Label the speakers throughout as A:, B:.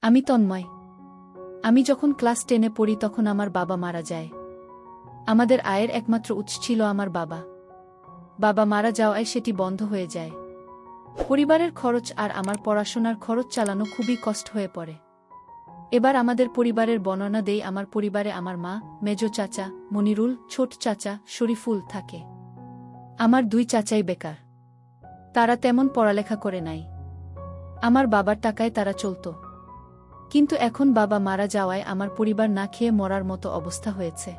A: আমি তন্ময়। আমি যখন ক্লাস 10-এ পড়ি তখন আমার বাবা মারা যায়। আমাদের আয়ের একমাত্র উৎস ছিল আমার বাবা। বাবা মারা যাওয়ায় সেটি বন্ধ হয়ে যায়। পরিবারের খরচ আর আমার পড়াশোনার খরচ চালানো খুবই কষ্ট হয়ে পড়ে। এবার আমাদের পরিবারের বর্ণনা দেই। আমার পরিবারে আমার মা, মেজো চাচা, মনিরুল, ছোট চাচা, শরীফুল থাকে। আমার 2 চাচাই বেকার। তারা তেমন পড়ালেখা করে নাই। আমার বাবার টাকায় তারা চলত। কিন্তু এখন বাবা মারা যাওয়ায় আমার পরিবার না খেয়ে মরার মতো অবস্থা হয়েছে।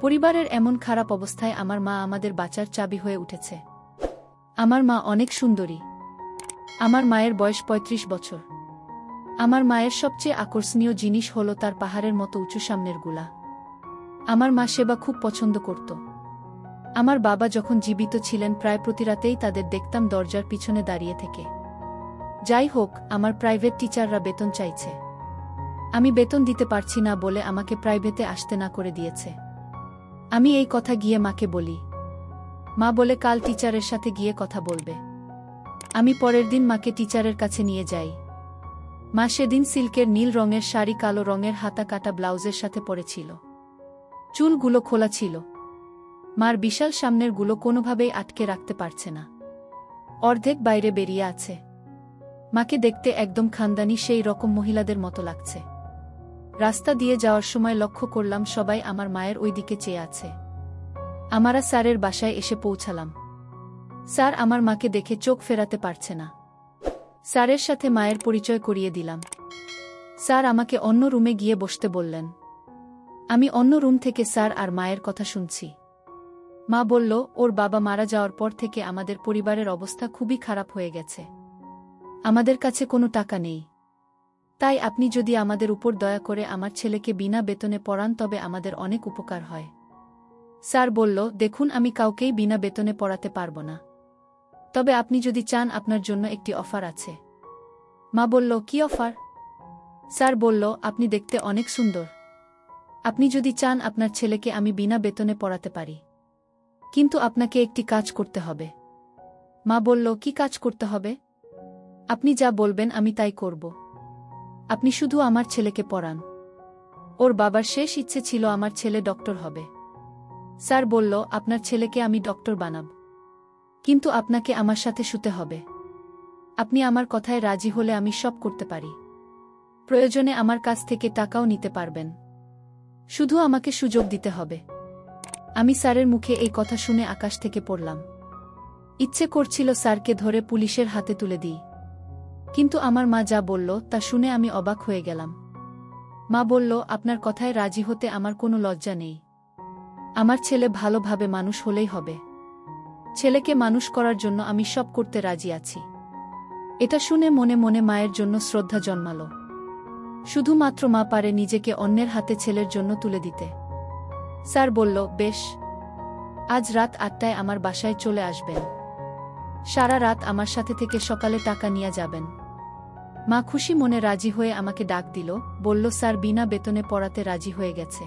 A: পরিবারের এমন খারাপ অবস্থায় আমার মা আমাদের বাঁচার চাবি হয়ে উঠেছে। আমার মা অনেক সুন্দরী। আমার মায়ের বয়স 35 বছর। আমার মায়ের সবচেয়ে আকর্ষণীয় জিনিস হল তার পাহাড়ের মতো উঁচু সামনের গুলা। আমার মা সেবা খুব পছন্দ করত। আমার বাবা যখন জীবিত ছিলেন প্রায় প্রতি রাতেই তাদের দেখতাম দরজার পিছনে দাঁড়িয়ে থেকে। যাই হোক, আমার প্রাইভেট টিচাররা বেতন চাইছে। আমি বেতন দিতে পারছি না বলে আমাকে প্রাইভেটে আসতে না করে দিয়েছে। আমি এই কথা গিয়ে মাকে বলি। মা বলে কাল টিচারের সাথে গিয়ে কথা বলবে। আমি পরের দিন মাকে টিচারের কাছে নিয়ে যাই। মা সেদিন সিল্কের নীল রঙের শাড়ি কালো রঙের হাতা কাটা ব্লাউজের সাথে পরেছিল। চুলগুলো খোলা ছিল। মার বিশাল সামনের গুলো কোনোভাবেই আটকে রাখতে পারছে না। অর্ধেক বাইরে বেরিয়ে আছে। মাকে দেখতে একদম খানদানি সেই রকম মহিলাদের মতো লাগছে। রাস্তা দিয়ে যাওয়ার সময় লক্ষ্য করলাম সবাই আমার মায়ের ওই দিকে চেয়ে আছে। আমরা স্যারের বাসায় এসে পৌঁছালাম। স্যার আমার মাকে দেখে চোখ ফেরাতে পারছে না। স্যারের সাথে মায়ের পরিচয় করিয়ে দিলাম। স্যার আমাকে অন্য রুমে গিয়ে বসতে বললেন। আমি অন্য রুম থেকে স্যার আর মায়ের কথা শুনছি। মা বলল, ওর বাবা মারা যাওয়ার পর থেকে আমাদের পরিবারের অবস্থা খুবই খারাপ হয়ে গেছে। আমাদের কাছে কোনো টাকা নেই। তাই আপনি যদি আমাদের উপর দয়া করে আমার ছেলেকে বিনা বেতনে পড়ান তবে আমাদের অনেক উপকার হয়। স্যার বলল, দেখুন আমি কাউকেই বিনা বেতনে পড়াতে পারব না। তবে আপনি যদি চান আপনার জন্য একটি অফার আছে। মা বলল, কি অফার? স্যার বলল, আপনি দেখতে অনেক সুন্দর। আপনি যদি চান আপনার ছেলেকে আমি বিনা বেতনে পড়াতে পারি। কিন্তু আপনাকে একটি কাজ করতে হবে। মা বলল, কি কাজ করতে হবে? আপনি যা বলবেন আমি তাই করব। আপনি শুধু আমার ছেলেকে পড়ান। ওর বাবার শেষ ইচ্ছে ছিল আমার ছেলে ডক্টর হবে। স্যার বলল, আপনার ছেলেকে আমি ডক্টর বানাব। কিন্তু আপনাকে আমার সাথে শুতে হবে। আপনি আমার কথায় রাজি হলে আমি সব করতে পারি। প্রয়োজনে আমার কাছ থেকে টাকাও নিতে পারবেন। শুধু আমাকে সুযোগ দিতে হবে। আমি স্যারের মুখে এই কথা শুনে আকাশ থেকে পড়লাম। ইচ্ছে করছিল স্যারকে ধরে পুলিশের হাতে তুলে দিই। কিন্তু আমার মা যা বলল তা শুনে আমি অবাক হয়ে গেলাম। মা বলল, আপনার কথায় রাজি হতে আমার কোনো লজ্জা নেই। আমার ছেলে ভালোভাবে মানুষ হলেই হবে। ছেলেকে মানুষ করার জন্য আমি সব করতে রাজি আছি। এটা শুনে মনে মনে মায়ের জন্য শ্রদ্ধা জন্মাল। শুধুমাত্র মা পারে নিজেকে অন্যের হাতে ছেলের জন্য তুলে দিতে। স্যার বলল, বেশ, আজ রাত 8টায় আমার বাসায় চলে আসবেন। সারা রাত আমার সাথে থেকে সকালে টাকা নিয়ে যাবেন। মা খুশি মনে রাজি হয়ে আমাকে ডাক দিল, বলল স্যার বিনা বেতনে পড়াতে রাজি হয়ে গেছে।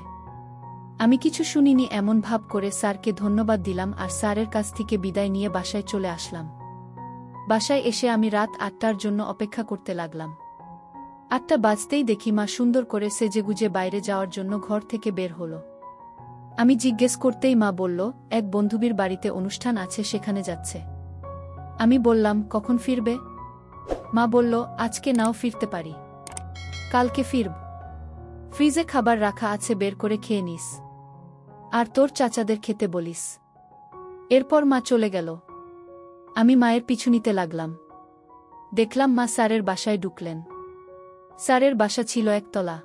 A: আমি কিছু শুনিনি এমন ভাব করে স্যারকে ধন্যবাদ দিলাম আর স্যারের কাছ থেকে বিদায় নিয়ে বাসায় চলে আসলাম। বাসায় এসে আমি রাত 8টার জন্য অপেক্ষা করতে লাগলাম। 8টা বাজতেই দেখি মা সুন্দর করে সেজেগুজে বাইরে যাওয়ার জন্য ঘর থেকে বের হলো। আমি জিজ্ঞেস করতেই মা বলল, এক বন্ধুবীর বাড়িতে অনুষ্ঠান আছে, সেখানে যাচ্ছে। আমি বললাম, কখন ফিরবে? মা বলল, আজকে নাও ফিরতে পারি, কালকে ফিরব। ফ্রিজে খাবার রাখা আছে, বের করে খেয়ে নিস। আর তোর চাচাদের খেতে বলিস। এরপর মা চলে গেল। আমি মায়ের পিছু নিতে লাগলাম। দেখলাম মা স্যারের বাসায় ঢুকলেন। স্যারের বাসা ছিল 1 তলা।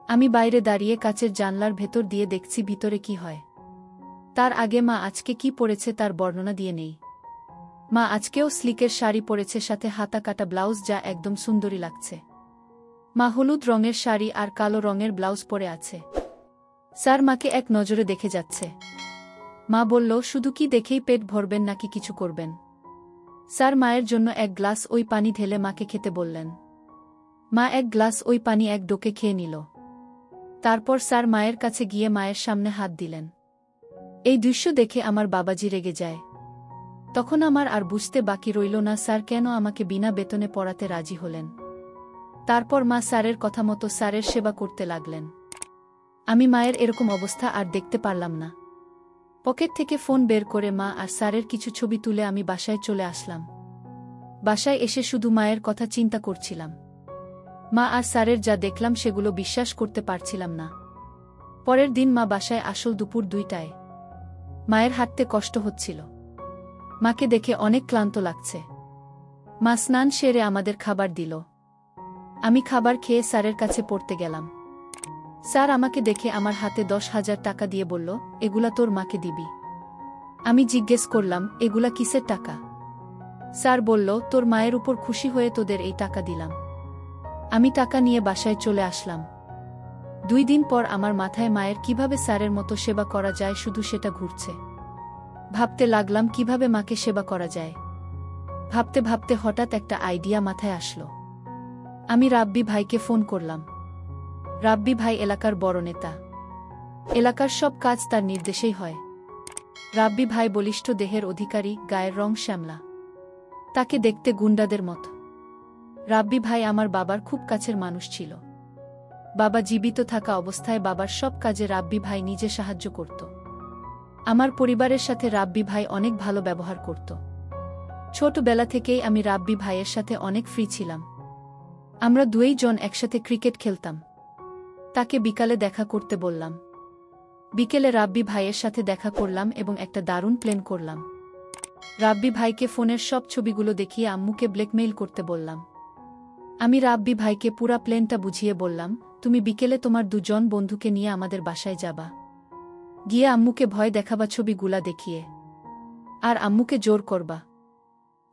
A: আমি বাইরে দাঁড়িয়ে কাচের জানলার ভেতর দিয়ে দেখছি ভিতরে কি হয়। তার আগে মা আজকে কি পরেছে তার বর্ণনা দিয়ে নেই। মা আজকেও স্লিকের শাড়ি পরেছে, সাথে হাতা কাটা ব্লাউজ, যা একদম সুন্দরী লাগছে। মা হলুদ রঙের শাড়ি আর কালো রঙের ব্লাউজ পরে আছে। স্যার মাকে এক নজরে দেখে যাচ্ছে। মা বলল, শুধু কি দেখেই পেট ভরবেন নাকি কিছু করবেন? স্যার মায়ের জন্য 1 গ্লাস ওই পানি ঢেলে মাকে খেতে বললেন। মা 1 গ্লাস ওই পানি এক ডোকে খেয়ে নিল। তারপর স্যার মায়ের কাছে গিয়ে মায়ের সামনে হাত দিলেন। এই দৃশ্য দেখে আমার বাবাজি রেগে যায়। তখন আমার আর বুঝতে বাকি রইল না স্যার কেন আমাকে বিনা বেতনে পড়াতে রাজি হলেন। তারপর মা স্যারের কথা মতো স্যারের সেবা করতে লাগলেন। আমি মায়ের এরকম অবস্থা আর দেখতে পারলাম না। পকেট থেকে ফোন বের করে মা আর স্যারের কিছু ছবি তুলে আমি বাসায় চলে আসলাম। বাসায় এসে শুধু মায়ের কথা চিন্তা করছিলাম। মা আর স্যারের যা দেখলাম সেগুলো বিশ্বাস করতে পারছিলাম না। পরের দিন মা বাসায় আসল দুপুর 2টায়। মায়ের হাঁটতে কষ্ট হচ্ছিল। মাকে দেখে অনেক ক্লান্ত লাগছে। মা স্নান সেরে আমাদের খাবার দিল। আমি খাবার খেয়ে স্যারের কাছে পড়তে গেলাম। স্যার আমাকে দেখে আমার হাতে 10,000 টাকা দিয়ে বলল, এগুলা তোর মাকে দিবি। আমি জিজ্ঞেস করলাম, এগুলা কিসের টাকা? স্যার বলল, তোর মায়ের উপর খুশি হয়ে তোদের এই টাকা দিলাম। আমি টাকা নিয়ে বাসায় চলে আসলাম। 2 দিন পর আমার মাথায় মায়ের কিভাবে স্যারের মতো সেবা করা যায় শুধু সেটা ঘুরছে। ভাবতে লাগলাম কিভাবে মাকে সেবা করা যায়। ভাবতে ভাবতে হঠাৎ একটা আইডিয়া মাথায় আসলো। আমি রাব্বি ভাইকে ফোন করলাম। রাব্বি ভাই এলাকার বড় নেতা। এলাকার সব কাজ তার নির্দেশেই হয়। রাব্বি ভাই বলিষ্ঠ দেহের অধিকারী, গায়ের রং শ্যামলা। তাকে দেখতে গুন্ডাদের মতো। রাব্বি ভাই আমার বাবার খুব কাছের মানুষ ছিল। বাবা জীবিত থাকা অবস্থায় বাবার সব কাজে রাব্বি ভাই নিজে সাহায্য করত। আমার পরিবারের সাথে রাব্বি ভাই অনেক ভালো ব্যবহার করত। ছোটবেলা থেকেই আমি রাব্বি ভাইয়ের সাথে অনেক ফ্রি ছিলাম। আমরা 2 জন একসাথে ক্রিকেট খেলতাম। তাকে বিকালে দেখা করতে বললাম। বিকেলে রাব্বি ভাইয়ের সাথে দেখা করলাম এবং একটা দারুণ প্ল্যান করলাম। রাব্বি ভাইকে ফোনের সব ছবিগুলো দেখিয়ে আম্মুকে ব্ল্যাকমেইল করতে বললাম। আমি রাব্বি ভাইকে পুরা প্ল্যানটা বুঝিয়ে বললাম, তুমি বিকেলে তোমার 2 জন বন্ধুকে নিয়ে আমাদের বাসায় যাবা। গিয়ে আম্মুকে ভয় দেখাবা ছবিগুলা দেখিয়ে। আর আম্মুকে জোর করবা।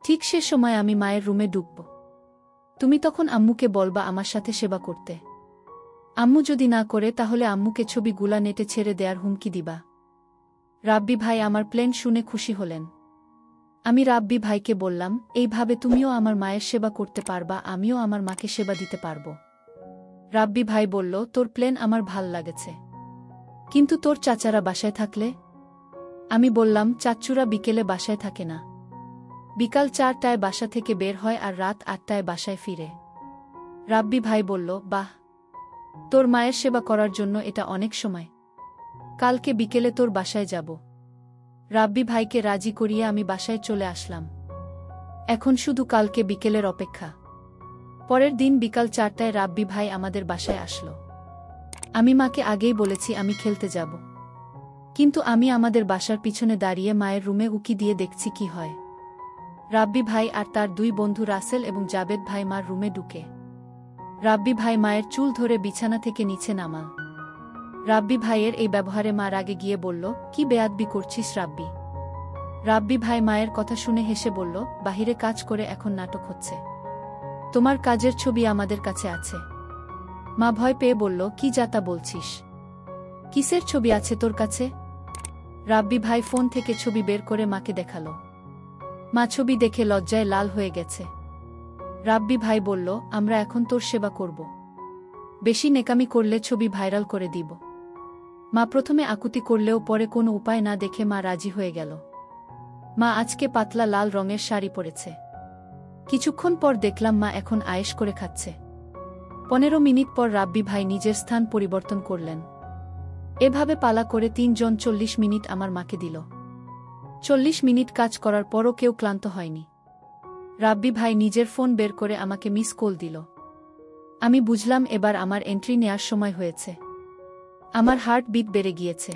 A: ঠিক সে সময় আমি মায়ের রুমে ঢুকব। তুমি তখন আম্মুকে বলবা আমার সাথে সেবা করতে। আম্মু যদি না করে তাহলে আম্মুকে ছবিগুলা নেটে ছেড়ে দেয়ার হুমকি দিবা। রাব্বি ভাই আমার প্ল্যান শুনে খুশি হলেন। আমি রাব্বি ভাইকে বললাম, এইভাবে তুমিও আমার মায়ের সেবা করতে পারবা, আমিও আমার মাকে সেবা দিতে পারব। রাব্বি ভাই বলল, তোর প্ল্যান আমার ভাল লাগেছে। কিন্তু তোর চাচারা বাসায় থাকলে? আমি বললাম, চাচ্চুরা বিকেলে বাসায় থাকে না। বিকাল 4টায় বাসা থেকে বের হয় আর রাত 8টায় বাসায় ফিরে। রাব্বি ভাই বলল, বাহ, তোর মায়ের সেবা করার জন্য এটা অনেক সময়। কালকে বিকেলে তোর বাসায় যাব। রাব্বি ভাইকে রাজি করিয়ে আমি বাসায় চলে আসলাম। এখন শুধু কালকে বিকেলের অপেক্ষা। পরের দিন বিকাল 4টায় রাব্বি ভাই আমাদের বাসায় আসলো। আমি মাকে আগেই বলেছি আমি খেলতে যাব। কিন্তু আমি আমাদের বাসার পিছনে দাঁড়িয়ে মায়ের রুমে উকি দিয়ে দেখছি কি হয়। রাব্বি ভাই আর তার 2 বন্ধু রাসেল এবং জাবেদ ভাই মার রুমে ঢুকে। রাব্বি ভাই মায়ের চুল ধরে বিছানা থেকে নিচে নামাল। রাব্বি ভাইয়ের এই ব্যবহারে মা রাগে গিয়ে বলল, কি বেয়াদবি করছিস রাব্বি? রাব্বি ভাই মায়ের কথা শুনে হেসে বলল, বাহিরে কাজ করে এখন নাটক হচ্ছে। তোমার কাজের ছবি আমাদের কাছে আছে। মা ভয় পেয়ে বলল, কি যাতা বলছিস? কিসের ছবি আছে তোর কাছে? রাব্বি ভাই ফোন থেকে ছবি বের করে মাকে দেখালো। মা ছবি দেখে লজ্জায় লাল হয়ে গেছে। রাব্বি ভাই বলল, আমরা এখন তোর সেবা করব। বেশি নেকামি করলে ছবি ভাইরাল করে দিব। মা প্রথমে আকুতি করলেও পরে কোনো উপায় না দেখে মা রাজি হয়ে গেল। মা আজকে পাতলা লাল রঙের শাড়ি পরেছে। কিছুক্ষণ পর দেখলাম মা এখন আয়েশ করে খাচ্ছে। 15 মিনিট পর রাব্বি ভাই নিজের স্থান পরিবর্তন করলেন। এভাবে পালা করে 3 জন 40 মিনিট আমার মাকে দিল। 40 মিনিট কাজ করার পরও কেউ ক্লান্ত হয়নি। রাব্বি ভাই নিজের ফোন বের করে আমাকে মিস কল দিল। আমি বুঝলাম এবার আমার এন্ট্রি নেয়ার সময় হয়েছে। আমার হার্ট বিট বেড়ে গিয়েছে।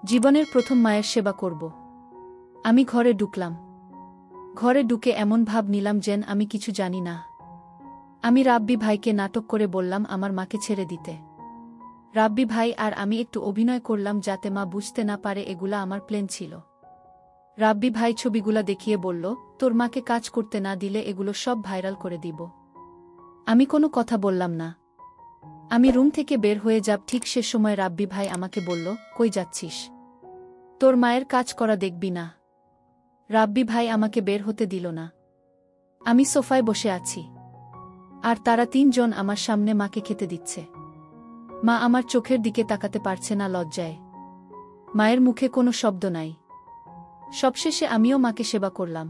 A: জীবনের প্রথম মায়ের সেবা করব। আমি ঘরে ঢুকলাম। ঘরে ঢুকে এমন ভাব নিলাম যেন আমি কিছু জানি না। আমি রাব্বি ভাইকে নাটক করে বললাম আমার মাকে ছেড়ে দিতে। রাব্বি ভাই আর আমি একটু অভিনয় করলাম যাতে মা বুঝতে না পারে এগুলা আমার প্ল্যান ছিল। রাব্বি ভাই ছবিগুলা দেখিয়ে বলল, তোর মাকে কাজ করতে না দিলে এগুলো সব ভাইরাল করে দিব। আমি কোনো কথা বললাম না। আমি রুম থেকে বের হয়ে যাব ঠিক সে সময় রাব্বি ভাই আমাকে বলল, কই যাচ্ছিস? তোর মায়ের কাজ করা দেখবি না? রাব্বি ভাই আমাকে বের হতে দিল না। আমি সোফায় বসে আছি। আর তারা 3 জন আমার সামনে মাকে খেতে দিচ্ছে। মা আমার চোখের দিকে তাকাতে পারছে না লজ্জায়। মায়ের মুখে কোনো শব্দ নাই। সবশেষে আমিও মাকে সেবা করলাম।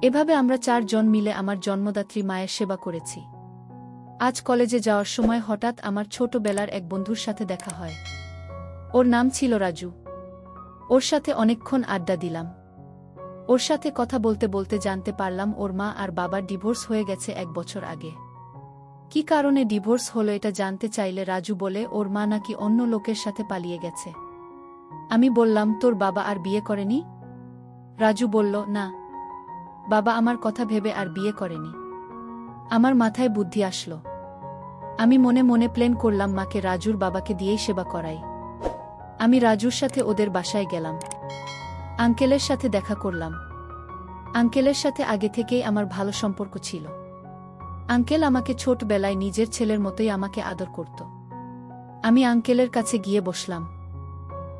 A: এভাবে আমরা 4 জন মিলে আমার জন্মদাত্রী মায়ের সেবা করেছি। আজ কলেজে যাওয়ার সময় হঠাৎ আমার ছোটবেলার এক বন্ধুর সাথে দেখা হয়। ওর নাম ছিল রাজু। ওর সাথে অনেকক্ষণ আড্ডা দিলাম। ওর সাথে কথা বলতে বলতে জানতে পারলাম ওর মা আর বাবার ডিভোর্স হয়ে গেছে 1 বছর আগে। কি কারণে ডিভোর্স হলো এটা জানতে চাইলে রাজু বলে ওর মা নাকি অন্য লোকের সাথে পালিয়ে গেছে। আমি বললাম, তোর বাবা আর বিয়ে করেনি? রাজু বলল, না, বাবা আমার কথা ভেবে আর বিয়ে করেনি। আমার মাথায় বুদ্ধি আসলো। আমি মনে মনে প্ল্যান করলাম মাকে রাজুর বাবাকে দিয়েই সেবা করাই। আমি রাজুর সাথে ওদের বাসায় গেলাম। আঙ্কেলের সাথে দেখা করলাম। আঙ্কেলের সাথে আগে থেকেই আমার ভালো সম্পর্ক ছিল। আঙ্কেল আমাকে ছোটবেলায় নিজের ছেলের মতোই আমাকে আদর করত। আমি আঙ্কেলের কাছে গিয়ে বসলাম।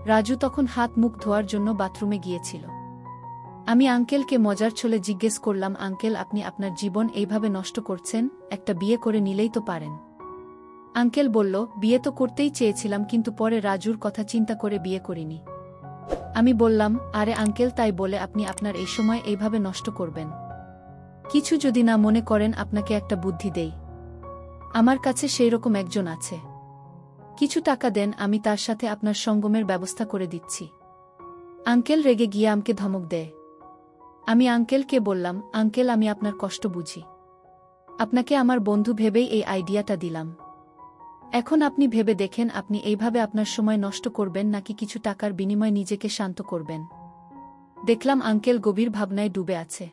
A: রাজু তখন হাত মুখ ধোয়ার জন্য বাথরুমে গিয়েছিল। আমি আঙ্কেলকে মজার ছলে জিজ্ঞেস করলাম, আঙ্কেল, আপনি আপনার জীবন এইভাবে নষ্ট করছেন, একটা বিয়ে করে নিলেই তো পারেন। আঙ্কেল বলল, বিয়ে তো করতেই চেয়েছিলাম, কিন্তু পরে রাজুর কথা চিন্তা করে বিয়ে করিনি। আমি বললাম, আরে আঙ্কেল, তাই বলে আপনি আপনার এই সময় এইভাবে নষ্ট করবেন? কিছু যদি না মনে করেন আপনাকে একটা বুদ্ধি দেই। আমার কাছে সেই রকম একজন আছে। কিছু টাকা দেন, আমি তার সাথে আপনার সঙ্গমের ব্যবস্থা করে দিচ্ছি। আঙ্কেল রেগে গিয়ে আমাকে ধমক দেয়। আমি আঙ্কেলকে বললাম, আঙ্কেল, আমি আপনার কষ্ট বুঝি। আপনাকে আমার বন্ধু ভেবেই এই আইডিয়াটা দিলাম। এখন আপনি ভেবে দেখেন, আপনি এইভাবে আপনার সময় নষ্ট করবেন নাকি কিছু টাকার বিনিময়ে নিজেকে শান্ত করবেন। দেখলাম আঙ্কেল গভীর ভাবনায় ডুবে আছে।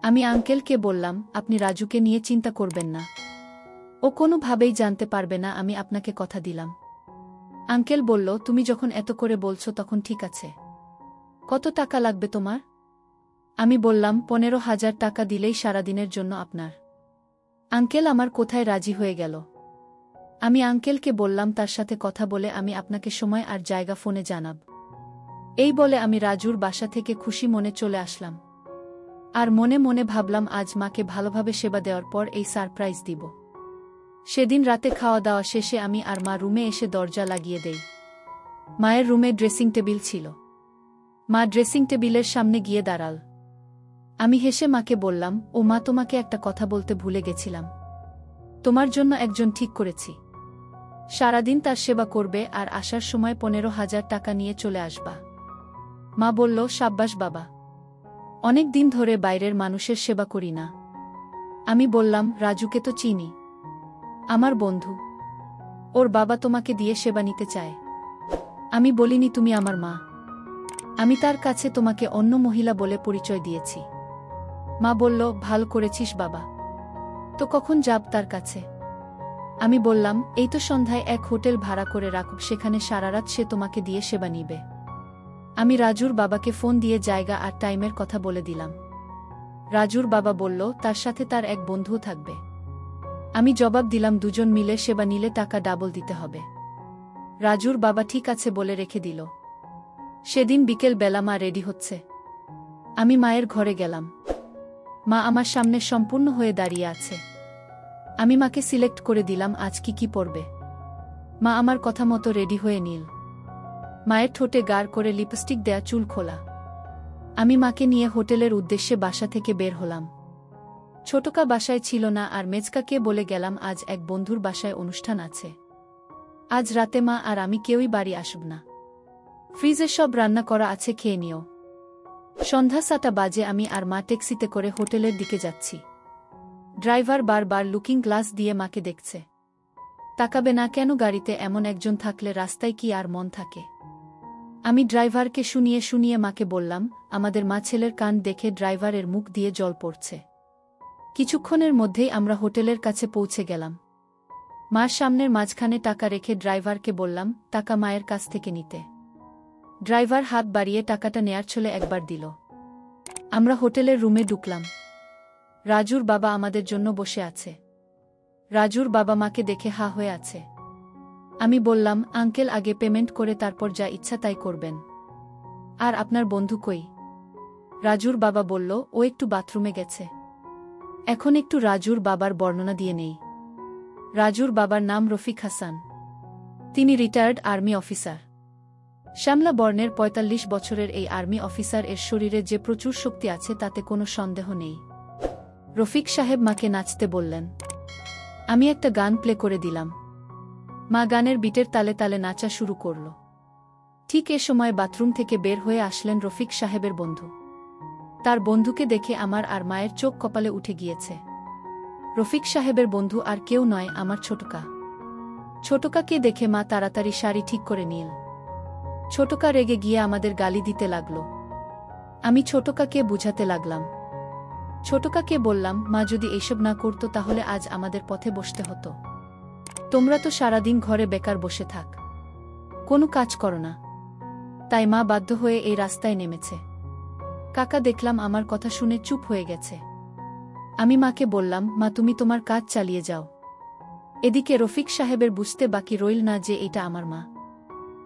A: আমি আঙ্কেলকে বললাম, আপনি রাজুকে নিয়ে চিন্তা করবেন না। ও কোনোভাবেই জানতে পারবে না, আমি আপনাকে কথা দিলাম। আঙ্কেল বলল, তুমি যখন এত করে বলছো তখন ঠিক আছে। কত টাকা লাগবে তোমার? আমি বললাম, 15,000 টাকা দিলেই সারাদিনের জন্য আপনার। আঙ্কেল আমার কোথায় রাজি হয়ে গেল। আমি আঙ্কেলকে বললাম, তার সাথে কথা বলে আমি আপনাকে সময় আর জায়গা ফোনে জানাব। এই বলে আমি রাজুর বাসা থেকে খুশি মনে চলে আসলাম। আর মনে মনে ভাবলাম, আজ মাকে ভালোভাবে সেবা দেওয়ার পর এই সারপ্রাইজ দিব। সেদিন রাতে খাওয়া দাওয়া শেষে আমি আর মা রুমে এসে দরজা লাগিয়ে দেই। মায়ের রুমে ড্রেসিং টেবিল ছিল। মা ড্রেসিং টেবিলের সামনে গিয়ে দাঁড়াল। আমি হেসে মাকে বললাম, ও মা, তোমাকে একটা কথা বলতে ভুলে গেছিলাম। তোমার জন্য একজন ঠিক করেছি। সারাদিন তার সেবা করবে আর আসার সময় 15,000 টাকা নিয়ে চলে আসবা। মা বলল, সাব্বাস বাবা, অনেক দিন ধরে বাইরের মানুষের সেবা করি না। আমি বললাম, রাজুকে তো চিনি, আমার বন্ধু। ওর বাবা তোমাকে দিয়ে সেবা নিতে চায়। আমি বলিনি তুমি আমার মা। আমি তার কাছে তোমাকে অন্য মহিলা বলে পরিচয় দিয়েছি। মা বলল, ভালো করেছিস বাবা। তো কখন যাব তার কাছে? আমি বললাম, এই তো সন্ধ্যায় এক হোটেল ভাড়া করে রাখুক, সেখানে সারারাত সে তোমাকে দিয়ে সেবা নিবে। আমি রাজুর বাবাকে ফোন দিয়ে জায়গা আর টাইমের কথা বলে দিলাম। রাজুর বাবা বলল, তার সাথে তার এক বন্ধুও থাকবে। আমি জবাব দিলাম, দুজন মিলে সেবা নিলে টাকা ডাবল দিতে হবে। রাজুর বাবা ঠিক আছে বলে রেখে দিল। সেদিন বিকেল বেলা মা রেডি হচ্ছে। আমি মায়ের ঘরে গেলাম। মা আমার সামনে সম্পূর্ণ হয়ে দাঁড়িয়ে আছে। আমি মাকে সিলেক্ট করে দিলাম আজ কি কি পরবে। মা আমার কথা মতো রেডি হয়ে নিল। মায়ের ঠোঁটে গাঢ় করে লিপস্টিক দেয়া, চুল খোলা। আমি মাকে নিয়ে হোটেলের উদ্দেশ্যে বাসা থেকে বের হলাম। ছোটকা বাসায় ছিল না আর মেজকাকে বলে গেলাম, আজ এক বন্ধুর বাসায় অনুষ্ঠান আছে। আজ রাতে মা আর আমি কেউই বাড়ি আসব না। ফ্রিজে সব রান্না করা আছে, খেয়ে নিও। সন্ধ্যা 7টা বাজে আমি আর মা ট্যাক্সিতে করে হোটেলের দিকে যাচ্ছি। ড্রাইভার বারবার লুকিং গ্লাস দিয়ে মাকে দেখছে। তাকাবে না কেন? গাড়িতে এমন একজন থাকলে রাস্তায় কি আর মন থাকে? আমি ড্রাইভারকে শুনিয়ে শুনিয়ে মাকে বললাম, আমাদের মা ছেলের কান দেখে ড্রাইভারের মুখ দিয়ে জল পড়ছে। কিছুক্ষণের মধ্যেই আমরা হোটেলের কাছে পৌঁছে গেলাম। মার সামনের মাঝখানে টাকা রেখে ড্রাইভারকে বললাম, টাকা মায়ের কাছ থেকে নিতে। ড্রাইভার হাত বাড়িয়ে টাকাটা নেয়ার ছলে একবার দিল। আমরা হোটেলের রুমে ঢুকলাম। রাজুর বাবা আমাদের জন্য বসে আছে। রাজুর বাবা মাকে দেখে হা হয়ে আছে। আমি বললাম, আঙ্কেল, আগে পেমেন্ট করে তারপর যা ইচ্ছা তাই করবেন। আর আপনার বন্ধু কই? রাজুর বাবা বলল, ও একটু বাথরুমে গেছে। এখন একটু রাজুর বাবার বর্ণনা দিয়ে নেই। রাজুর বাবার নাম রফিক হাসান। তিনি রিটায়ার্ড আর্মি অফিসার। শ্যামলা বর্ণের ৪৫ বছরের এই আর্মি অফিসার এর শরীরে যে প্রচুর শক্তি আছে তাতে কোনো সন্দেহ নেই। রফিক সাহেব মাকে নাচতে বললেন। আমি একটা গান প্লে করে দিলাম। মা গানের বিটের তালে তালে নাচা শুরু করল। ঠিক এ সময় বাথরুম থেকে বের হয়ে আসলেন রফিক সাহেবের বন্ধু। তার বন্ধুকে দেখে আমার আর মায়ের চোখ কপালে উঠে গিয়েছে। রফিক সাহেবের বন্ধু আর কেউ নয়, আমার ছোটকা। ছোটকাকে দেখে মা তাড়াতাড়ি শাড়ি ঠিক করে নিল। ছোটকা রেগে গিয়ে আমাদের গালি দিতে লাগল। আমি ছোটকাকে বুঝাতে লাগলাম। ছোটকাকে বললাম, মা যদি এইসব না করতো তাহলে আজ আমাদের পথে বসতে হতো। তোমরা তো সারাদিন ঘরে বেকার বসে থাক, কোনো কাজ করো না, তাই মা বাধ্য হয়ে এই রাস্তায় নেমেছে। কাকা দেখলাম আমার কথা শুনে চুপ হয়ে গেছে। আমি মাকে বললাম, মা তুমি তোমার কাজ চালিয়ে যাও। এদিকে রফিক সাহেবের বুঝতে বাকি রইল না যে এটা আমার মা।